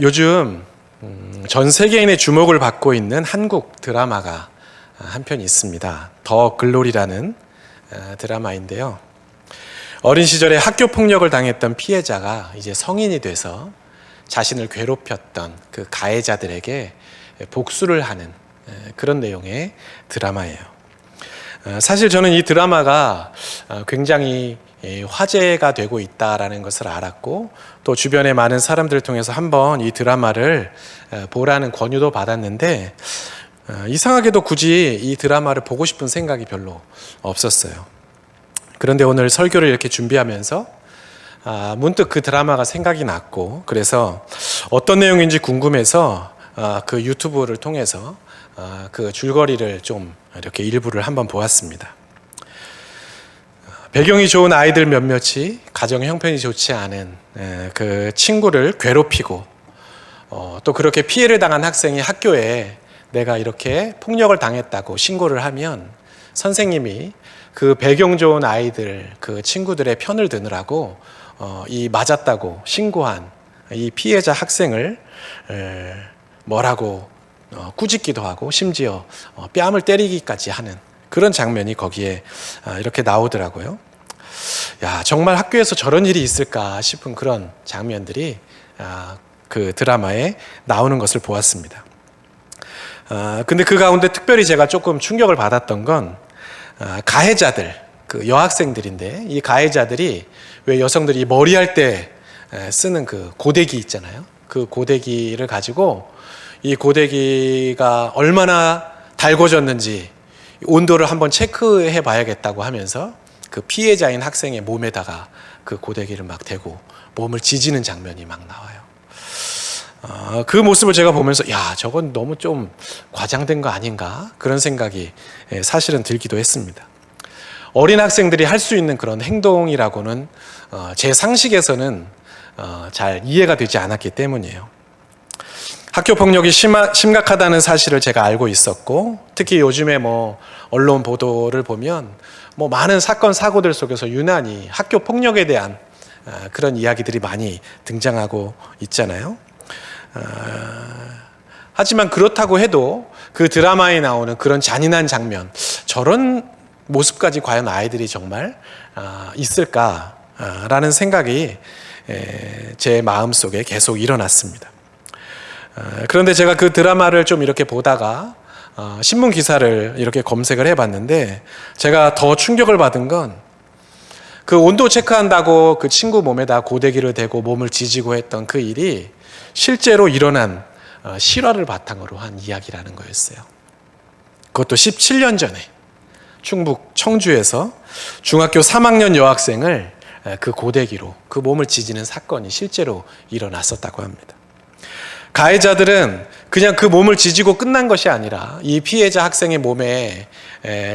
요즘 전 세계인의 주목을 받고 있는 한국 드라마가 한 편 있습니다. 더 글로리라는 드라마인데요. 어린 시절에 학교 폭력을 당했던 피해자가 이제 성인이 돼서 자신을 괴롭혔던 그 가해자들에게 복수를 하는 그런 내용의 드라마예요. 사실 저는 이 드라마가 굉장히 화제가 되고 있다라는 것을 알았고, 또 주변의 많은 사람들을 통해서 한번 이 드라마를 보라는 권유도 받았는데, 이상하게도 굳이 이 드라마를 보고 싶은 생각이 별로 없었어요. 그런데 오늘 설교를 이렇게 준비하면서 문득 그 드라마가 생각이 났고, 그래서 어떤 내용인지 궁금해서 그 유튜브를 통해서 그 줄거리를 좀 이렇게 일부를 한번 보았습니다. 배경이 좋은 아이들 몇몇이 가정 형편이 좋지 않은 그 친구를 괴롭히고, 또 그렇게 피해를 당한 학생이 학교에 내가 이렇게 폭력을 당했다고 신고를 하면 선생님이 그 배경 좋은 아이들 그 친구들의 편을 드느라고 이 맞았다고 신고한 이 피해자 학생을 뭐라고 꾸짖기도 하고, 심지어 뺨을 때리기까지 하는 그런 장면이 거기에 이렇게 나오더라고요. 야, 정말 학교에서 저런 일이 있을까 싶은 그런 장면들이 그 드라마에 나오는 것을 보았습니다. 근데 그 가운데 특별히 제가 조금 충격을 받았던 건 가해자들, 그 여학생들인데, 이 가해자들이 왜 여성들이 머리할 때 쓰는 그 고데기 있잖아요. 그 고데기를 가지고 이 고데기가 얼마나 달궈졌는지 온도를 한번 체크해 봐야겠다고 하면서 그 피해자인 학생의 몸에다가 그 고데기를 막 대고 몸을 지지는 장면이 막 나와요. 그 모습을 제가 보면서 야, 저건 너무 좀 과장된 거 아닌가? 그런 생각이 사실은 들기도 했습니다. 어린 학생들이 할 수 있는 그런 행동이라고는 제 상식에서는 잘 이해가 되지 않았기 때문이에요. 학교 폭력이 심각하다는 사실을 제가 알고 있었고, 특히 요즘에 언론 보도를 보면 많은 사건 사고들 속에서 유난히 학교 폭력에 대한 그런 이야기들이 많이 등장하고 있잖아요. 하지만 그렇다고 해도 그 드라마에 나오는 그런 잔인한 장면, 저런 모습까지 과연 아이들이 정말 있을까라는 생각이 제 마음속에 계속 일어났습니다. 그런데 제가 그 드라마를 좀 이렇게 보다가 신문 기사를 이렇게 검색을 해봤는데, 제가 더 충격을 받은 건 그 온도 체크한다고 그 친구 몸에다 고데기를 대고 몸을 지지고 했던 그 일이 실제로 일어난 실화를 바탕으로 한 이야기라는 거였어요. 그것도 17년 전에 충북 청주에서 중학교 3학년 여학생을 그 고데기로 그 몸을 지지는 사건이 실제로 일어났었다고 합니다. 가해자들은 그냥 그 몸을 지지고 끝난 것이 아니라 이 피해자 학생의 몸에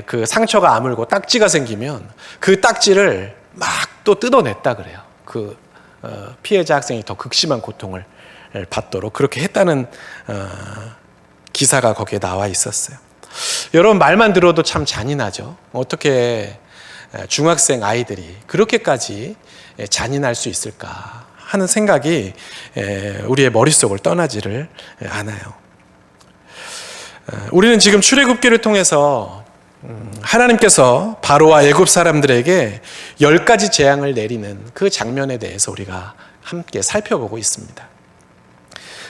그 상처가 아물고 딱지가 생기면 그 딱지를 막 또 뜯어냈다 그래요. 그 피해자 학생이 더 극심한 고통을 받도록 그렇게 했다는 기사가 거기에 나와 있었어요. 여러분, 말만 들어도 참 잔인하죠. 어떻게 중학생 아이들이 그렇게까지 잔인할 수 있을까 하는 생각이 우리의 머릿속을 떠나지를 않아요. 우리는 지금 출애굽기를 통해서 하나님께서 바로와 애굽 사람들에게 10가지 재앙을 내리는 그 장면에 대해서 우리가 함께 살펴보고 있습니다.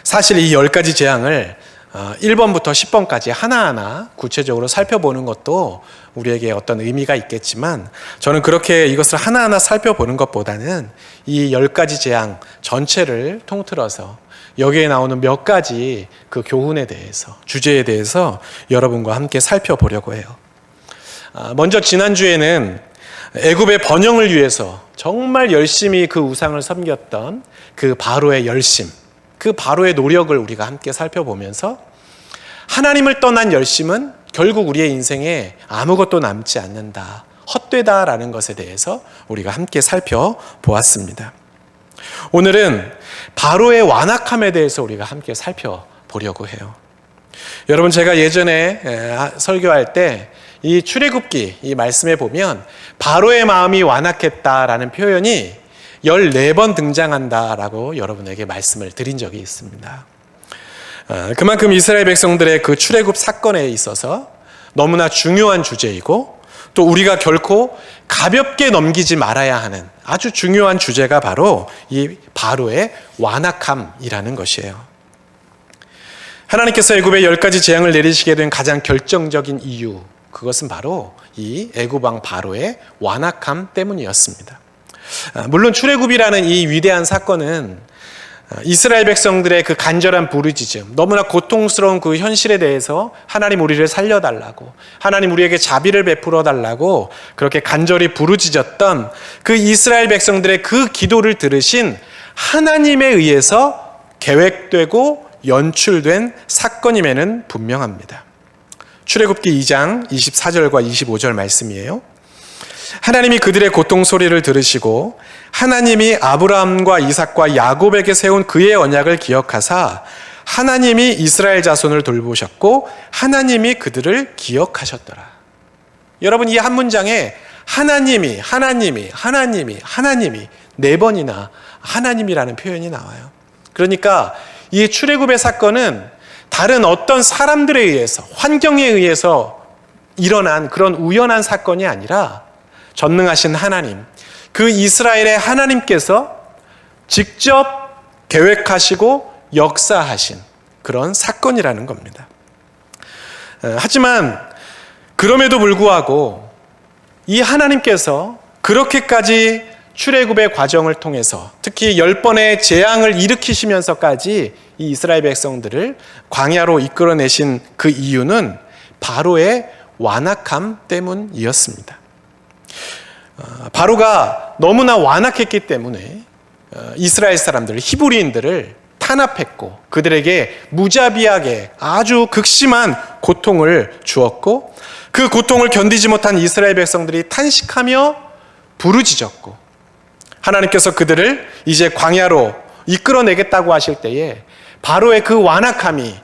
사실 이 10가지 재앙을 1번부터 10번까지 하나하나 구체적으로 살펴보는 것도 우리에게 어떤 의미가 있겠지만, 저는 그렇게 이것을 하나하나 살펴보는 것보다는 이 10가지 재앙 전체를 통틀어서 여기에 나오는 몇 가지 그 교훈에 대해서, 주제에 대해서 여러분과 함께 살펴보려고 해요. 먼저 지난주에는 애굽의 번영을 위해서 정말 열심히 그 우상을 섬겼던 그 바로의 열심, 그 바로의 노력을 우리가 함께 살펴보면서 하나님을 떠난 열심은 결국 우리의 인생에 아무것도 남지 않는다, 헛되다라는 것에 대해서 우리가 함께 살펴보았습니다. 오늘은 바로의 완악함에 대해서 우리가 함께 살펴보려고 해요. 여러분, 제가 예전에 설교할 때 이 출애굽기 이 말씀에 보면 바로의 마음이 완악했다라는 표현이 14번 등장한다라고 여러분에게 말씀을 드린 적이 있습니다. 그만큼 이스라엘 백성들의 그 출애굽 사건에 있어서 너무나 중요한 주제이고, 또 우리가 결코 가볍게 넘기지 말아야 하는 아주 중요한 주제가 바로 이 바로의 완악함이라는 것이에요. 하나님께서 애굽에 10가지 재앙을 내리시게 된 가장 결정적인 이유, 그것은 바로 이 애굽 왕 바로의 완악함 때문이었습니다. 물론 출애굽이라는 이 위대한 사건은 이스라엘 백성들의 그 간절한 부르짖음, 너무나 고통스러운 그 현실에 대해서 하나님 우리를 살려달라고, 하나님 우리에게 자비를 베풀어 달라고 그렇게 간절히 부르짖었던 그 이스라엘 백성들의 그 기도를 들으신 하나님에 의해서 계획되고 연출된 사건임에는 분명합니다. 출애굽기 2장 24절과 25절 말씀이에요. 하나님이 그들의 고통 소리를 들으시고 하나님이 아브라함과 이삭과 야곱에게 세운 그의 언약을 기억하사 하나님이 이스라엘 자손을 돌보셨고 하나님이 그들을 기억하셨더라. 여러분, 이 한 문장에 하나님이 4번이나 하나님이라는 표현이 나와요. 그러니까 이 출애굽의 사건은 다른 어떤 사람들에 의해서, 환경에 의해서 일어난 그런 우연한 사건이 아니라 전능하신 하나님, 그 이스라엘의 하나님께서 직접 계획하시고 역사하신 그런 사건이라는 겁니다. 하지만 그럼에도 불구하고 이 하나님께서 그렇게까지 출애굽의 과정을 통해서 특히 10번의 재앙을 일으키시면서까지 이 이스라엘 백성들을 광야로 이끌어내신 그 이유는 바로의 완악함 때문이었습니다. 바로가 너무나 완악했기 때문에 이스라엘 사람들, 히브리인들을 탄압했고 그들에게 무자비하게 아주 극심한 고통을 주었고, 그 고통을 견디지 못한 이스라엘 백성들이 탄식하며 부르짖었고, 하나님께서 그들을 이제 광야로 이끌어내겠다고 하실 때에 바로의 그 완악함이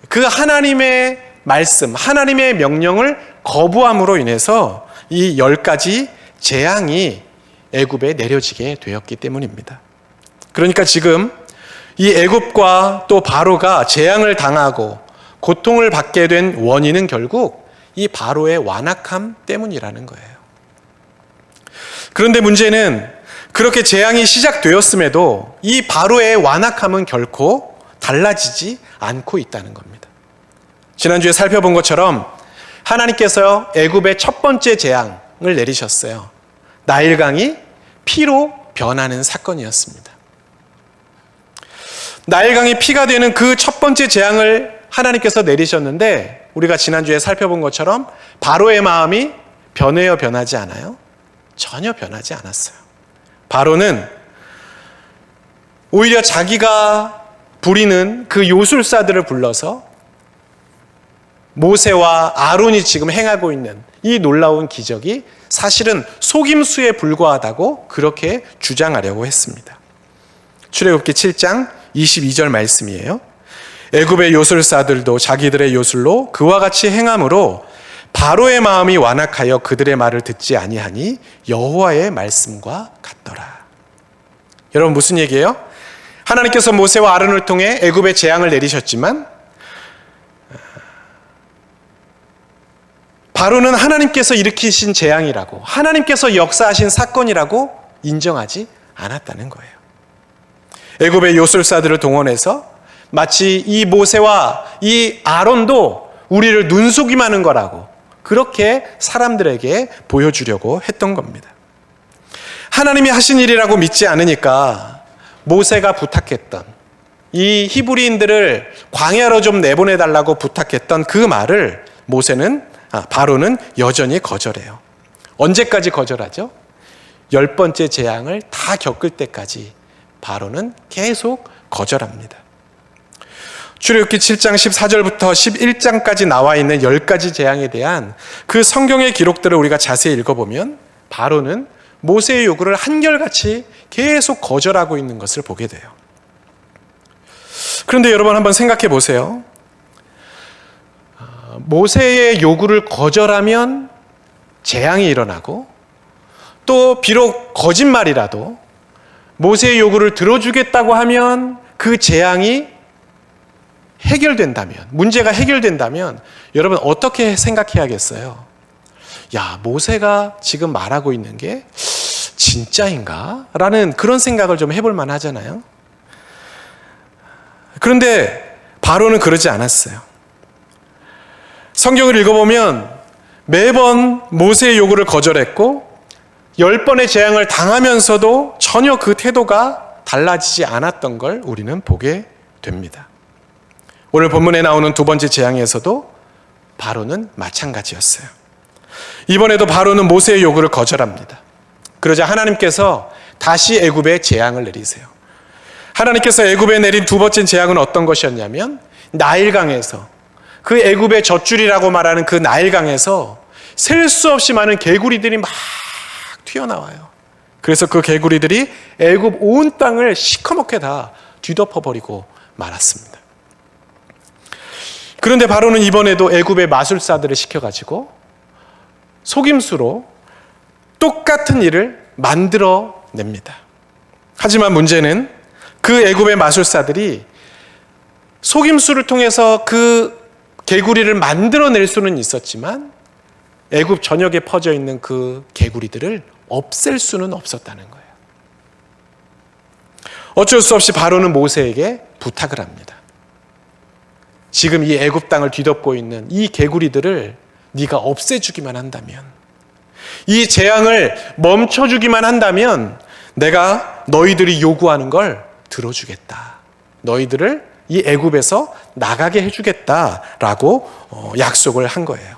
그 하나님의 말씀, 하나님의 명령을 거부함으로 인해서 이 10가지 재앙이 애굽에 내려지게 되었기 때문입니다. 그러니까 지금 이 애굽과 또 바로가 재앙을 당하고 고통을 받게 된 원인은 결국 이 바로의 완악함 때문이라는 거예요. 그런데 문제는 그렇게 재앙이 시작되었음에도 이 바로의 완악함은 결코 달라지지 않고 있다는 겁니다. 지난주에 살펴본 것처럼 하나님께서 애굽의 첫 번째 재앙을 내리셨어요. 나일강이 피로 변하는 사건이었습니다. 나일강이 피가 되는 그 첫 번째 재앙을 하나님께서 내리셨는데, 우리가 지난주에 살펴본 것처럼 바로의 마음이 변해요, 변하지 않아요? 전혀 변하지 않았어요. 바로는 오히려 자기가 부리는 그 요술사들을 불러서 모세와 아론이 지금 행하고 있는 이 놀라운 기적이 사실은 속임수에 불과하다고 그렇게 주장하려고 했습니다. 출애굽기 7장 22절 말씀이에요. 애굽의 요술사들도 자기들의 요술로 그와 같이 행함으로 바로의 마음이 완악하여 그들의 말을 듣지 아니하니 여호와의 말씀과 같더라. 여러분, 무슨 얘기예요? 하나님께서 모세와 아론을 통해 애굽의 재앙을 내리셨지만 바로는 하나님께서 일으키신 재앙이라고, 하나님께서 역사하신 사건이라고 인정하지 않았다는 거예요. 애굽의 요술사들을 동원해서 마치 이 모세와 이 아론도 우리를 눈속임하는 거라고 그렇게 사람들에게 보여주려고 했던 겁니다. 하나님이 하신 일이라고 믿지 않으니까 모세가 부탁했던, 이 히브리인들을 광야로 좀 내보내달라고 부탁했던 그 말을 바로는 여전히 거절해요. 언제까지 거절하죠? 10번째 재앙을 다 겪을 때까지 바로는 계속 거절합니다. 출애굽기 7장 14절부터 11장까지 나와 있는 10가지 재앙에 대한 그 성경의 기록들을 우리가 자세히 읽어보면 바로는 모세의 요구를 한결같이 계속 거절하고 있는 것을 보게 돼요. 그런데 여러분, 한번 생각해 보세요. 모세의 요구를 거절하면 재앙이 일어나고, 또 비록 거짓말이라도 모세의 요구를 들어주겠다고 하면 그 재앙이 해결된다면, 문제가 해결된다면 여러분 어떻게 생각해야겠어요? 야, 모세가 지금 말하고 있는 게 진짜인가? 라는 그런 생각을 좀 해볼 만 하잖아요. 그런데 바로는 그러지 않았어요. 성경을 읽어보면 매번 모세의 요구를 거절했고 10번의 재앙을 당하면서도 전혀 그 태도가 달라지지 않았던 걸 우리는 보게 됩니다. 오늘 본문에 나오는 두 번째 재앙에서도 바로는 마찬가지였어요. 이번에도 바로는 모세의 요구를 거절합니다. 그러자 하나님께서 다시 애굽에 재앙을 내리세요. 하나님께서 애굽에 내린 두 번째 재앙은 어떤 것이었냐면 나일강에서, 그 애굽의 젖줄이라고 말하는 그 나일강에서 셀 수 없이 많은 개구리들이 막 튀어나와요. 그래서 그 개구리들이 애굽 온 땅을 시커멓게 다 뒤덮어버리고 말았습니다. 그런데 바로는 이번에도 애굽의 마술사들을 시켜가지고 속임수로 똑같은 일을 만들어냅니다. 하지만 문제는 그 애굽의 마술사들이 속임수를 통해서 그 개구리를 만들어낼 수는 있었지만 애굽 전역에 퍼져 있는 그 개구리들을 없앨 수는 없었다는 거예요. 어쩔 수 없이 바로는 모세에게 부탁을 합니다. 지금 이 애굽 땅을 뒤덮고 있는 이 개구리들을 네가 없애주기만 한다면, 이 재앙을 멈춰주기만 한다면 내가 너희들이 요구하는 걸 들어주겠다. 너희들을 이 애굽에서 나가게 해주겠다라고 약속을 한 거예요.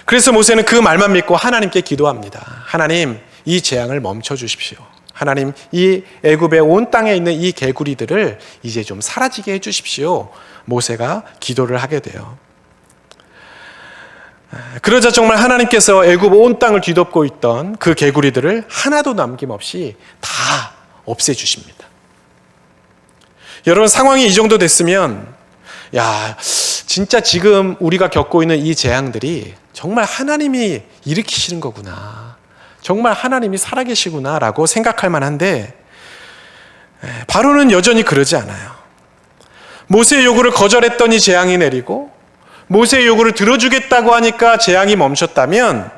그래서 모세는 그 말만 믿고 하나님께 기도합니다. 하나님, 이 재앙을 멈춰 주십시오. 하나님, 이 애굽의 온 땅에 있는 이 개구리들을 이제 좀 사라지게 해주십시오. 모세가 기도를 하게 돼요. 그러자 정말 하나님께서 애굽 온 땅을 뒤덮고 있던 그 개구리들을 하나도 남김없이 다 없애주십니다. 여러분, 상황이 이 정도 됐으면 야, 진짜 지금 우리가 겪고 있는 이 재앙들이 정말 하나님이 일으키시는 거구나, 정말 하나님이 살아계시구나 라고 생각할 만한데 바로는 여전히 그러지 않아요. 모세의 요구를 거절했더니 재앙이 내리고 모세의 요구를 들어주겠다고 하니까 재앙이 멈췄다면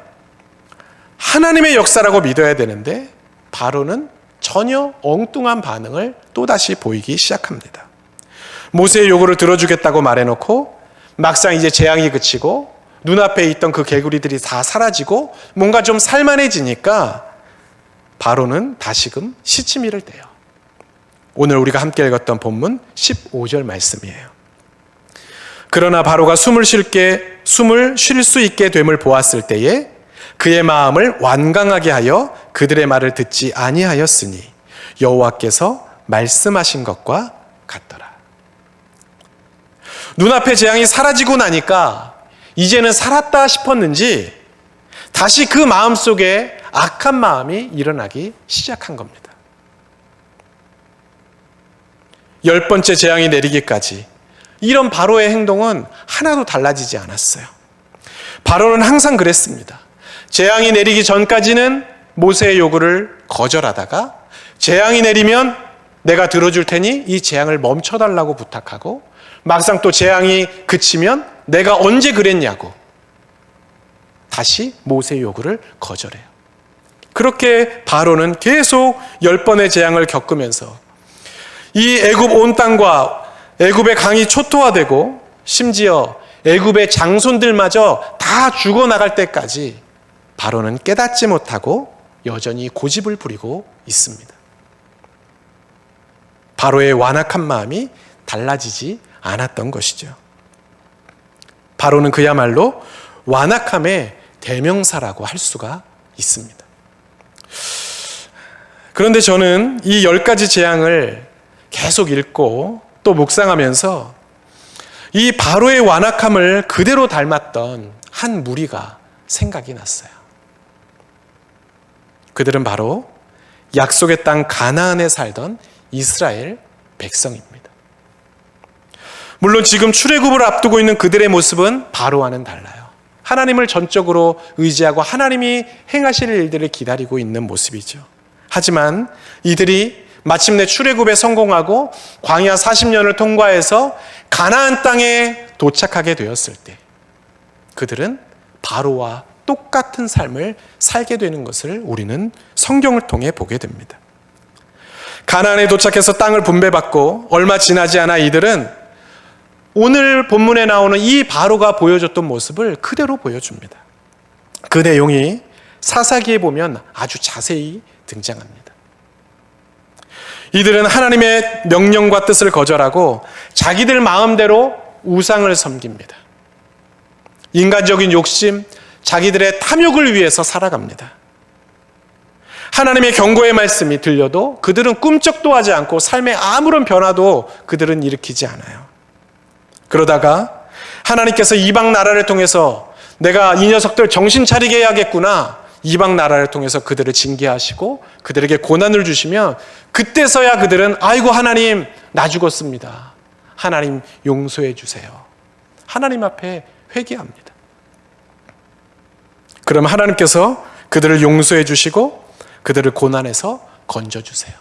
하나님의 역사라고 믿어야 되는데 바로는 전혀 엉뚱한 반응을 또다시 보이기 시작합니다. 모세의 요구를 들어주겠다고 말해놓고 막상 이제 재앙이 그치고 눈앞에 있던 그 개구리들이 다 사라지고 뭔가 좀 살만해지니까 바로는 다시금 시치미를 떼요. 오늘 우리가 함께 읽었던 본문 15절 말씀이에요. 그러나 바로가 숨을 쉴 수 있게 됨을 보았을 때에 그의 마음을 완강하게 하여 그들의 말을 듣지 아니하였으니 여호와께서 말씀하신 것과 같더라. 눈앞에 재앙이 사라지고 나니까 이제는 살았다 싶었는지 다시 그 마음속에 악한 마음이 일어나기 시작한 겁니다. 10번째 재앙이 내리기까지 이런 바로의 행동은 하나도 달라지지 않았어요. 바로는 항상 그랬습니다. 재앙이 내리기 전까지는 모세의 요구를 거절하다가 재앙이 내리면 내가 들어줄 테니 이 재앙을 멈춰달라고 부탁하고 막상 또 재앙이 그치면 내가 언제 그랬냐고 다시 모세의 요구를 거절해요. 그렇게 바로는 계속 10번의 재앙을 겪으면서 이 애굽 온 땅과 애굽의 강이 초토화되고 심지어 애굽의 장손들마저 다 죽어나갈 때까지 바로는 깨닫지 못하고 여전히 고집을 부리고 있습니다. 바로의 완악한 마음이 달라지지 않았던 것이죠. 바로는 그야말로 완악함의 대명사라고 할 수가 있습니다. 그런데 저는 이 10가지 재앙을 계속 읽고 또 묵상하면서 이 바로의 완악함을 그대로 닮았던 한 무리가 생각이 났어요. 그들은 바로 약속의 땅 가나안에 살던 이스라엘 백성입니다. 물론 지금 출애굽을 앞두고 있는 그들의 모습은 바로와는 달라요. 하나님을 전적으로 의지하고 하나님이 행하실 일들을 기다리고 있는 모습이죠. 하지만 이들이 마침내 출애굽에 성공하고 광야 40년을 통과해서 가나안 땅에 도착하게 되었을 때 그들은 바로와 똑같은 삶을 살게 되는 것을 우리는 성경을 통해 보게 됩니다. 가나안에 도착해서 땅을 분배받고 얼마 지나지 않아 이들은 오늘 본문에 나오는 이 바로가 보여줬던 모습을 그대로 보여줍니다. 그 내용이 사사기에 보면 아주 자세히 등장합니다. 이들은 하나님의 명령과 뜻을 거절하고 자기들 마음대로 우상을 섬깁니다. 인간적인 욕심, 자기들의 탐욕을 위해서 살아갑니다. 하나님의 경고의 말씀이 들려도 그들은 꿈쩍도 하지 않고 삶에 아무런 변화도 그들은 일으키지 않아요. 그러다가 하나님께서 이방 나라를 통해서 내가 이 녀석들 정신 차리게 해야겠구나, 이방 나라를 통해서 그들을 징계하시고 그들에게 고난을 주시면 그때서야 그들은 아이고 하나님 나 죽었습니다, 하나님 용서해 주세요, 하나님 앞에 회개합니다. 그럼 하나님께서 그들을 용서해 주시고 그들을 고난에서 건져주세요.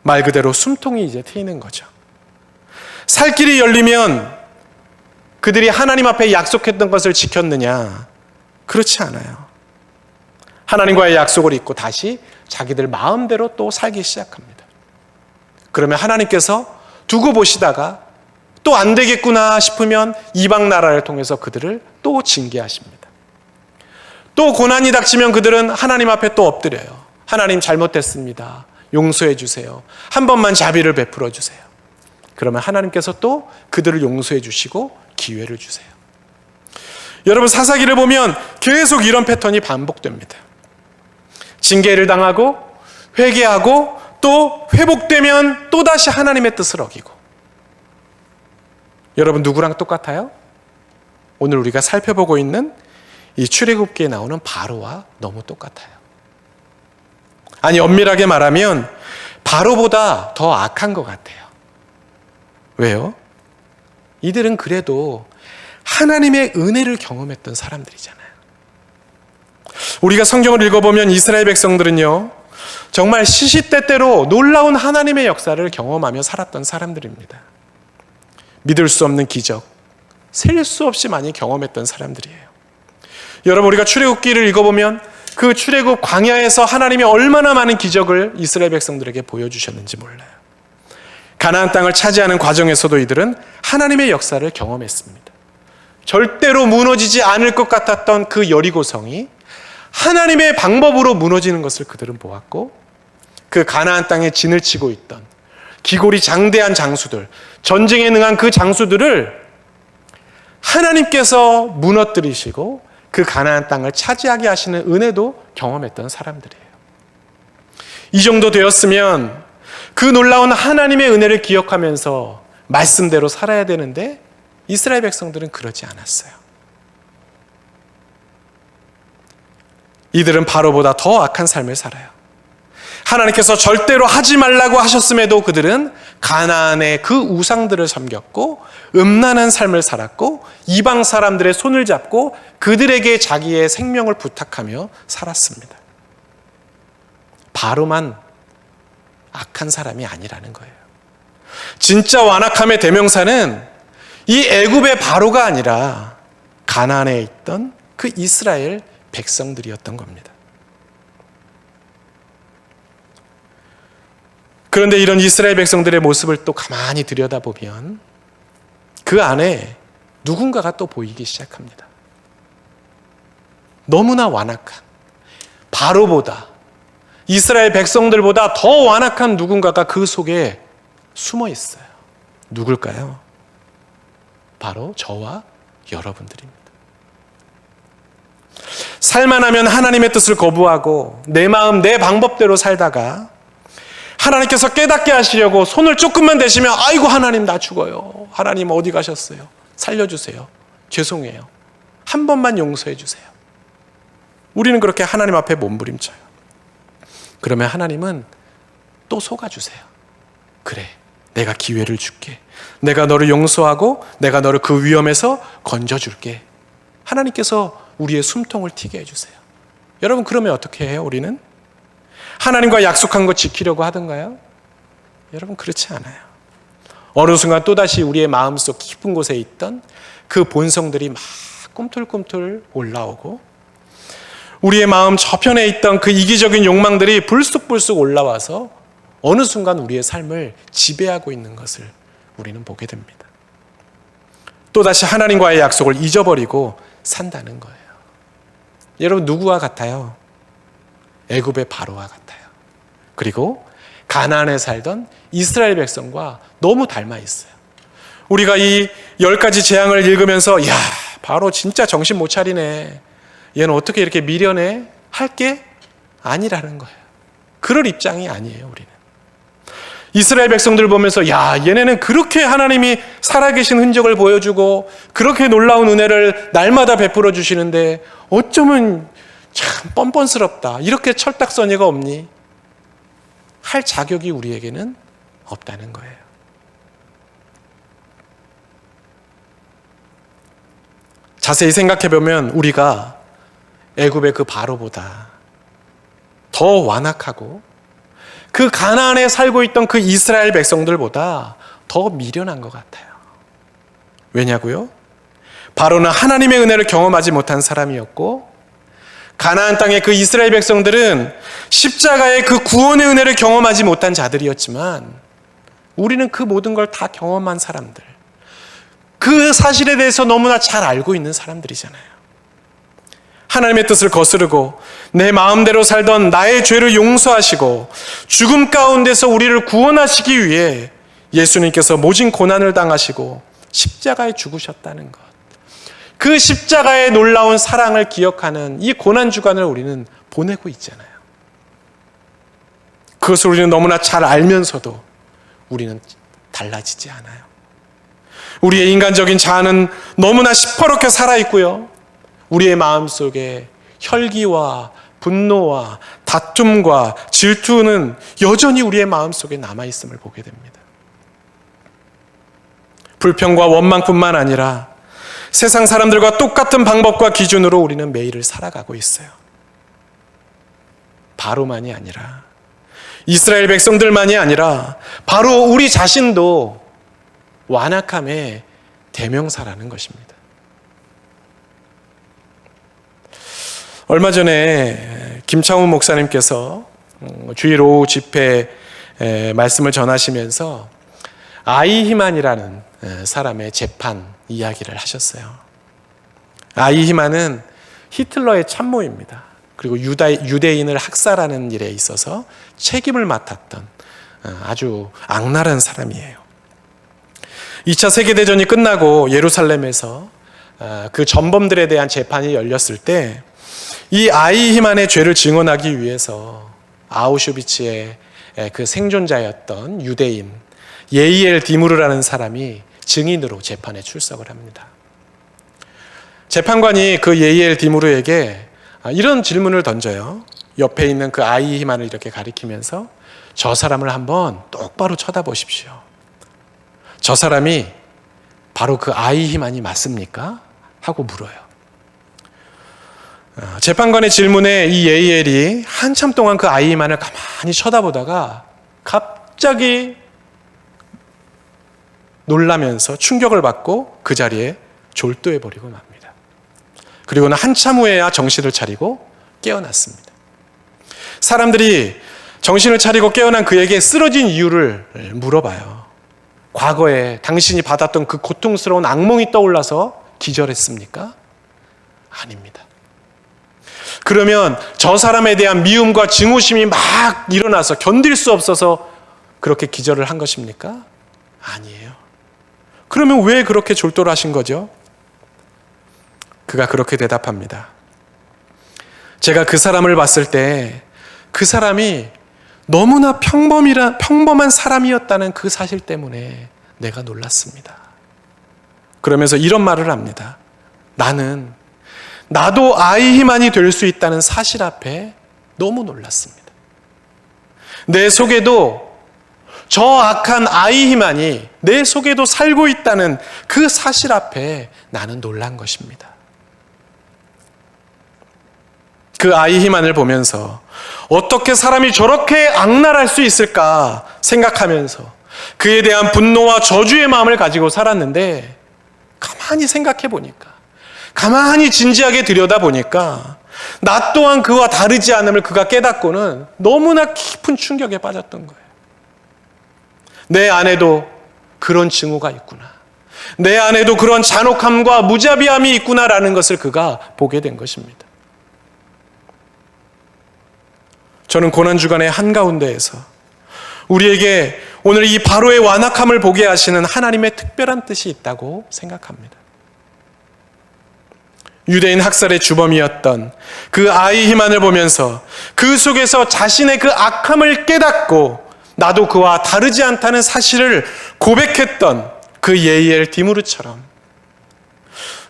말 그대로 숨통이 이제 트이는 거죠. 살 길이 열리면 그들이 하나님 앞에 약속했던 것을 지켰느냐? 그렇지 않아요. 하나님과의 약속을 잊고 다시 자기들 마음대로 또 살기 시작합니다. 그러면 하나님께서 두고 보시다가 또 안 되겠구나 싶으면 이방 나라를 통해서 그들을 또 징계하십니다. 또 고난이 닥치면 그들은 하나님 앞에 또 엎드려요. 하나님 잘못했습니다, 용서해 주세요, 한 번만 자비를 베풀어 주세요. 그러면 하나님께서 또 그들을 용서해 주시고 기회를 주세요. 여러분, 사사기를 보면 계속 이런 패턴이 반복됩니다. 징계를 당하고 회개하고 또 회복되면 또다시 하나님의 뜻을 어기고. 여러분, 누구랑 똑같아요? 오늘 우리가 살펴보고 있는 이 출애굽기에 나오는 바로와 너무 똑같아요. 아니, 엄밀하게 말하면 바로보다 더 악한 것 같아요. 왜요? 이들은 그래도 하나님의 은혜를 경험했던 사람들이잖아요. 우리가 성경을 읽어보면 이스라엘 백성들은요, 정말 시시때때로 놀라운 하나님의 역사를 경험하며 살았던 사람들입니다. 믿을 수 없는 기적, 셀 수 없이 많이 경험했던 사람들이에요. 여러분, 우리가 출애굽기를 읽어보면 그 출애굽 광야에서 하나님이 얼마나 많은 기적을 이스라엘 백성들에게 보여주셨는지 몰라요. 가나안 땅을 차지하는 과정에서도 이들은 하나님의 역사를 경험했습니다. 절대로 무너지지 않을 것 같았던 그 여리고성이 하나님의 방법으로 무너지는 것을 그들은 보았고, 그 가나안 땅에 진을 치고 있던 기골이 장대한 장수들, 전쟁에 능한 그 장수들을 하나님께서 무너뜨리시고 그 가나안 땅을 차지하게 하시는 은혜도 경험했던 사람들이에요. 이 정도 되었으면 그 놀라운 하나님의 은혜를 기억하면서 말씀대로 살아야 되는데 이스라엘 백성들은 그러지 않았어요. 이들은 바로보다 더 악한 삶을 살아요. 하나님께서 절대로 하지 말라고 하셨음에도 그들은 가나안의 그 우상들을 섬겼고 음란한 삶을 살았고 이방 사람들의 손을 잡고 그들에게 자기의 생명을 부탁하며 살았습니다. 바로만 악한 사람이 아니라는 거예요. 진짜 완악함의 대명사는 이 애굽의 바로가 아니라 가나안에 있던 그 이스라엘 백성들이었던 겁니다. 그런데 이런 이스라엘 백성들의 모습을 또 가만히 들여다보면 그 안에 누군가가 또 보이기 시작합니다. 너무나 완악한, 바로보다, 이스라엘 백성들보다 더 완악한 누군가가 그 속에 숨어 있어요. 누굴까요? 바로 저와 여러분들입니다. 살만하면 하나님의 뜻을 거부하고 내 마음, 내 방법대로 살다가 하나님께서 깨닫게 하시려고 손을 조금만 대시면 아이고 하나님 나 죽어요, 하나님 어디 가셨어요, 살려주세요, 죄송해요, 한 번만 용서해 주세요. 우리는 그렇게 하나님 앞에 몸부림쳐요. 그러면 하나님은 또 속아주세요. 그래, 내가 기회를 줄게, 내가 너를 용서하고 내가 너를 그 위험에서 건져줄게. 하나님께서 우리의 숨통을 튀게 해주세요. 여러분, 그러면 어떻게 해요? 우리는 하나님과 약속한 거 지키려고 하던가요? 여러분, 그렇지 않아요. 어느 순간 또다시 우리의 마음속 깊은 곳에 있던 그 본성들이 막 꿈틀꿈틀 올라오고, 우리의 마음 저편에 있던 그 이기적인 욕망들이 불쑥불쑥 올라와서 어느 순간 우리의 삶을 지배하고 있는 것을 우리는 보게 됩니다. 또다시 하나님과의 약속을 잊어버리고 산다는 거예요. 여러분, 누구와 같아요? 애굽의 바로와 같아요. 그리고 가나안에 살던 이스라엘 백성과 너무 닮아 있어요. 우리가 이 10가지 재앙을 읽으면서 야, 바로 진짜 정신 못 차리네, 얘는 어떻게 이렇게 미련해? 할 게 아니라는 거예요. 그럴 입장이 아니에요. 우리는 이스라엘 백성들 보면서 야, 얘네는 그렇게 하나님이 살아계신 흔적을 보여주고 그렇게 놀라운 은혜를 날마다 베풀어 주시는데 어쩌면 참 뻔뻔스럽다, 이렇게 철딱서니가 없니? 할 자격이 우리에게는 없다는 거예요. 자세히 생각해 보면 우리가 애굽의 그 바로보다 더 완악하고 그 가나안에 살고 있던 그 이스라엘 백성들보다 더 미련한 것 같아요. 왜냐고요? 바로는 하나님의 은혜를 경험하지 못한 사람이었고, 가나안 땅의 그 이스라엘 백성들은 십자가의 그 구원의 은혜를 경험하지 못한 자들이었지만, 우리는 그 모든 걸 다 경험한 사람들, 그 사실에 대해서 너무나 잘 알고 있는 사람들이잖아요. 하나님의 뜻을 거스르고 내 마음대로 살던 나의 죄를 용서하시고 죽음 가운데서 우리를 구원하시기 위해 예수님께서 모진 고난을 당하시고 십자가에 죽으셨다는 것, 그 십자가의 놀라운 사랑을 기억하는 이 고난주간을 우리는 보내고 있잖아요. 그것을 우리는 너무나 잘 알면서도 우리는 달라지지 않아요. 우리의 인간적인 자아는 너무나 시퍼렇게 살아있고요, 우리의 마음속에 혈기와 분노와 다툼과 질투는 여전히 우리의 마음속에 남아있음을 보게 됩니다. 불평과 원망뿐만 아니라 세상 사람들과 똑같은 방법과 기준으로 우리는 매일을 살아가고 있어요. 바로만이 아니라, 이스라엘 백성들만이 아니라 바로 우리 자신도 완악함의 대명사라는 것입니다. 얼마 전에 김창훈 목사님께서 주일 오후 집회 말씀을 전하시면서 아이히만이라는 사람의 재판 이야기를 하셨어요. 아이히만은 히틀러의 참모입니다. 그리고 유대인을 학살하는 일에 있어서 책임을 맡았던 아주 악랄한 사람이에요. 2차 세계대전이 끝나고 예루살렘에서 그 전범들에 대한 재판이 열렸을 때 이 아이히만의 죄를 증언하기 위해서 아우슈비츠의 그 생존자였던 유대인 예이엘 디무르라는 사람이 증인으로 재판에 출석을 합니다. 재판관이 그 예이엘 디무르에게 이런 질문을 던져요. 옆에 있는 그 아이히만을 이렇게 가리키면서 저 사람을 한번 똑바로 쳐다보십시오. 저 사람이 바로 그 아이히만이 맞습니까? 하고 물어요. 재판관의 질문에 이 예이엘이 한참 동안 그 아이히만을 가만히 쳐다보다가 갑자기 놀라면서 충격을 받고 그 자리에 졸도해버리고 맙니다. 그리고는 한참 후에야 정신을 차리고 깨어났습니다. 사람들이 정신을 차리고 깨어난 그에게 쓰러진 이유를 물어봐요. 과거에 당신이 받았던 그 고통스러운 악몽이 떠올라서 기절했습니까? 아닙니다. 그러면 저 사람에 대한 미움과 증오심이 막 일어나서 견딜 수 없어서 그렇게 기절을 한 것입니까? 아니에요. 그러면 왜 그렇게 졸도를 하신 거죠? 그가 그렇게 대답합니다. 제가 그 사람을 봤을 때 그 사람이 너무나 평범한 사람이었다는 그 사실 때문에 내가 놀랐습니다. 그러면서 이런 말을 합니다. 나도 아이히만이 될 수 있다는 사실 앞에 너무 놀랐습니다. 내 속에도 저 악한 아이히만이 내 속에도 살고 있다는 그 사실 앞에 나는 놀란 것입니다. 그 아이 희만을 보면서 어떻게 사람이 저렇게 악랄할 수 있을까 생각하면서 그에 대한 분노와 저주의 마음을 가지고 살았는데, 가만히 생각해 보니까, 가만히 진지하게 들여다보니까 나 또한 그와 다르지 않음을 그가 깨닫고는 너무나 깊은 충격에 빠졌던 거예요. 내 안에도 그런 증오가 있구나, 내 안에도 그런 잔혹함과 무자비함이 있구나라는 것을 그가 보게 된 것입니다. 저는 고난주간의 한가운데에서 우리에게 오늘 이 바로의 완악함을 보게 하시는 하나님의 특별한 뜻이 있다고 생각합니다. 유대인 학살의 주범이었던 그 아이 희만을 보면서 그 속에서 자신의 그 악함을 깨닫고 나도 그와 다르지 않다는 사실을 고백했던 그 예이엘 디무르처럼,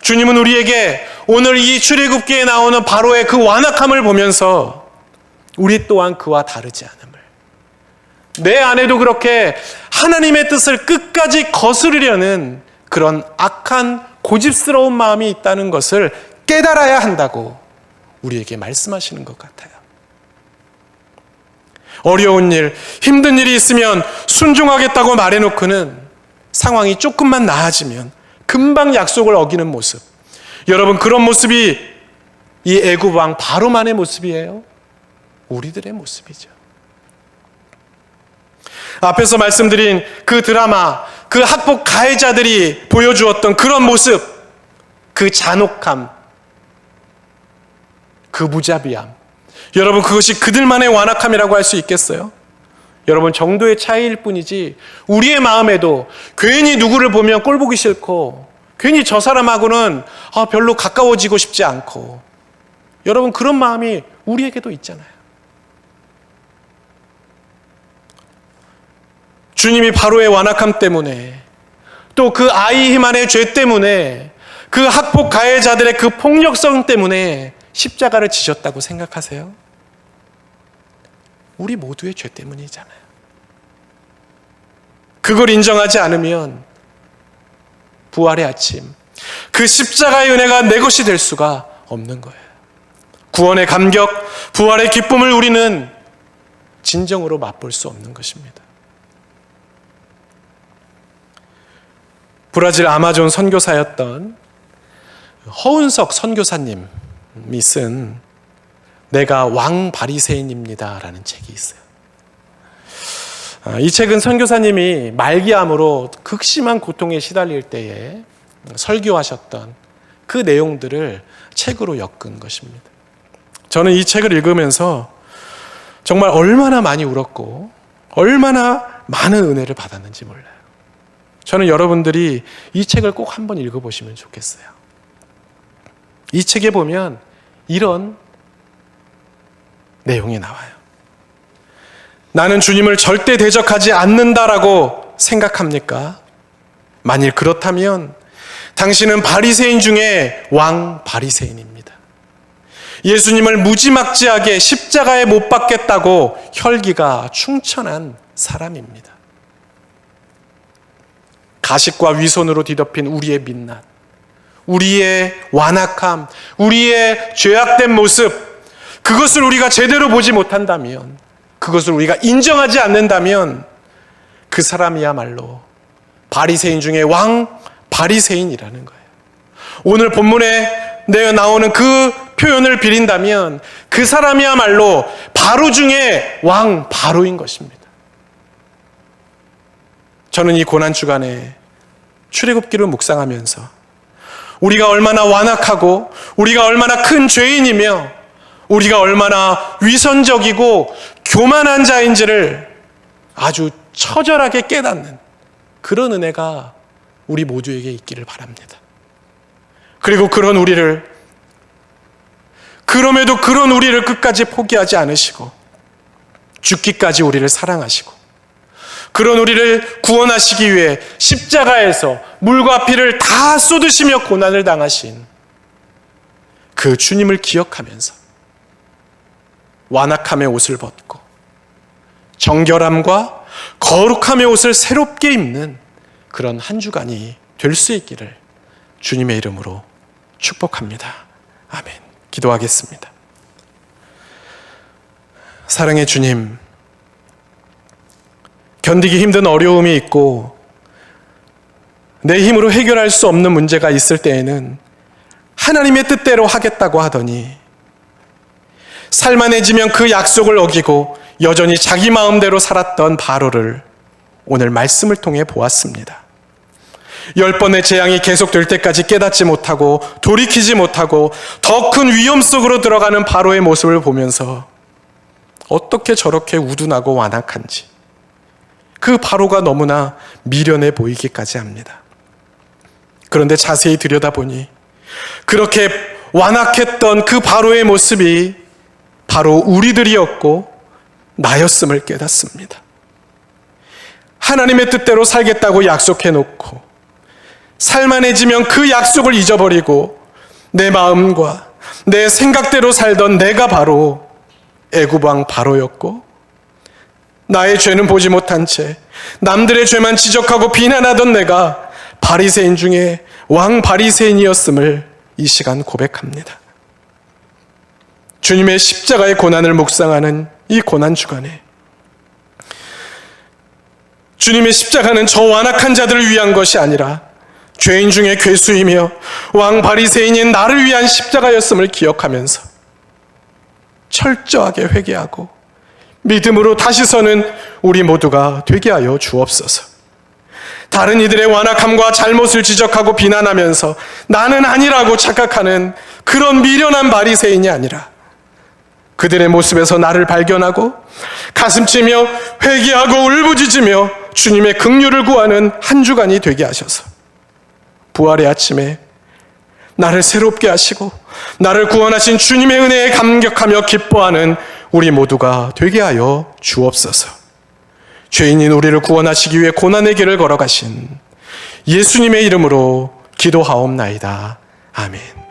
주님은 우리에게 오늘 이 출애굽기에 나오는 바로의 그 완악함을 보면서 우리 또한 그와 다르지 않음을, 내 안에도 그렇게 하나님의 뜻을 끝까지 거스르려는 그런 악한 고집스러운 마음이 있다는 것을 깨달아야 한다고 우리에게 말씀하시는 것 같아요. 어려운 일, 힘든 일이 있으면 순종하겠다고 말해놓고는 상황이 조금만 나아지면 금방 약속을 어기는 모습, 여러분, 그런 모습이 이 애굽 왕 바로만의 모습이에요? 우리들의 모습이죠. 앞에서 말씀드린 그 드라마, 그 학폭 가해자들이 보여주었던 그런 모습, 그 잔혹함, 그 무자비함, 여러분, 그것이 그들만의 완악함이라고 할 수 있겠어요? 여러분, 정도의 차이일 뿐이지 우리의 마음에도 괜히 누구를 보면 꼴 보기 싫고, 괜히 저 사람하고는 별로 가까워지고 싶지 않고, 여러분, 그런 마음이 우리에게도 있잖아요. 주님이 바로의 완악함 때문에, 또 그 아이 희만의 죄 때문에, 그 학폭 가해자들의 그 폭력성 때문에 십자가를 지셨다고 생각하세요? 우리 모두의 죄 때문이잖아요. 그걸 인정하지 않으면 부활의 아침, 그 십자가의 은혜가 내 것이 될 수가 없는 거예요. 구원의 감격, 부활의 기쁨을 우리는 진정으로 맛볼 수 없는 것입니다. 브라질 아마존 선교사였던 허은석 선교사님이 쓴 내가 왕 바리새인입니다 라는 책이 있어요. 이 책은 선교사님이 말기암으로 극심한 고통에 시달릴 때에 설교하셨던 그 내용들을 책으로 엮은 것입니다. 저는 이 책을 읽으면서 정말 얼마나 많이 울었고 얼마나 많은 은혜를 받았는지 몰라요. 저는 여러분들이 이 책을 꼭 한번 읽어보시면 좋겠어요. 이 책에 보면 이런 내용이 나와요. 나는 주님을 절대 대적하지 않는다라고 생각합니까? 만일 그렇다면 당신은 바리새인 중에 왕 바리새인입니다. 예수님을 무지막지하게 십자가에 못 박겠다고 혈기가 충천한 사람입니다. 가식과 위선으로 뒤덮인 우리의 민낯, 우리의 완악함, 우리의 죄악된 모습, 그것을 우리가 제대로 보지 못한다면, 그것을 우리가 인정하지 않는다면 그 사람이야말로 바리새인 중에 왕 바리새인이라는 거예요. 오늘 본문에 나오는 그 표현을 빌린다면 그 사람이야말로 바로 중에 왕 바로인 것입니다. 저는 이 고난주간에 출애굽기를 묵상하면서 우리가 얼마나 완악하고 우리가 얼마나 큰 죄인이며 우리가 얼마나 위선적이고 교만한 자인지를 아주 처절하게 깨닫는 그런 은혜가 우리 모두에게 있기를 바랍니다. 그리고 그럼에도 그런 우리를 끝까지 포기하지 않으시고 죽기까지 우리를 사랑하시고 그런 우리를 구원하시기 위해 십자가에서 물과 피를 다 쏟으시며 고난을 당하신 그 주님을 기억하면서 완악함의 옷을 벗고 정결함과 거룩함의 옷을 새롭게 입는 그런 한 주간이 될 수 있기를 주님의 이름으로 축복합니다. 아멘. 기도하겠습니다. 사랑의 주님, 견디기 힘든 어려움이 있고 내 힘으로 해결할 수 없는 문제가 있을 때에는 하나님의 뜻대로 하겠다고 하더니 살만해지면 그 약속을 어기고 여전히 자기 마음대로 살았던 바로를 오늘 말씀을 통해 보았습니다. 10번의 재앙이 계속될 때까지 깨닫지 못하고 돌이키지 못하고 더 큰 위험 속으로 들어가는 바로의 모습을 보면서 어떻게 저렇게 우둔하고 완악한지, 그 바로가 너무나 미련해 보이기까지 합니다. 그런데 자세히 들여다보니 그렇게 완악했던 그 바로의 모습이 바로 우리들이었고 나였음을 깨닫습니다. 하나님의 뜻대로 살겠다고 약속해놓고 살만해지면 그 약속을 잊어버리고 내 마음과 내 생각대로 살던 내가 바로 애굽 왕 바로였고, 나의 죄는 보지 못한 채 남들의 죄만 지적하고 비난하던 내가 바리새인 중에 왕 바리새인이었음을 이 시간 고백합니다. 주님의 십자가의 고난을 묵상하는 이 고난 주간에 주님의 십자가는 저 완악한 자들을 위한 것이 아니라 죄인 중에 괴수이며 왕 바리새인인 나를 위한 십자가였음을 기억하면서 철저하게 회개하고 믿음으로 다시 서는 우리 모두가 되게 하여 주옵소서. 다른 이들의 완악함과 잘못을 지적하고 비난하면서 나는 아니라고 착각하는 그런 미련한 바리새인이 아니라 그들의 모습에서 나를 발견하고 가슴치며 회개하고 울부짖으며 주님의 긍휼을 구하는 한 주간이 되게 하셔서 부활의 아침에 나를 새롭게 하시고 나를 구원하신 주님의 은혜에 감격하며 기뻐하는 우리 모두가 되게 하여 주옵소서. 죄인인 우리를 구원하시기 위해 고난의 길을 걸어가신 예수님의 이름으로 기도하옵나이다. 아멘.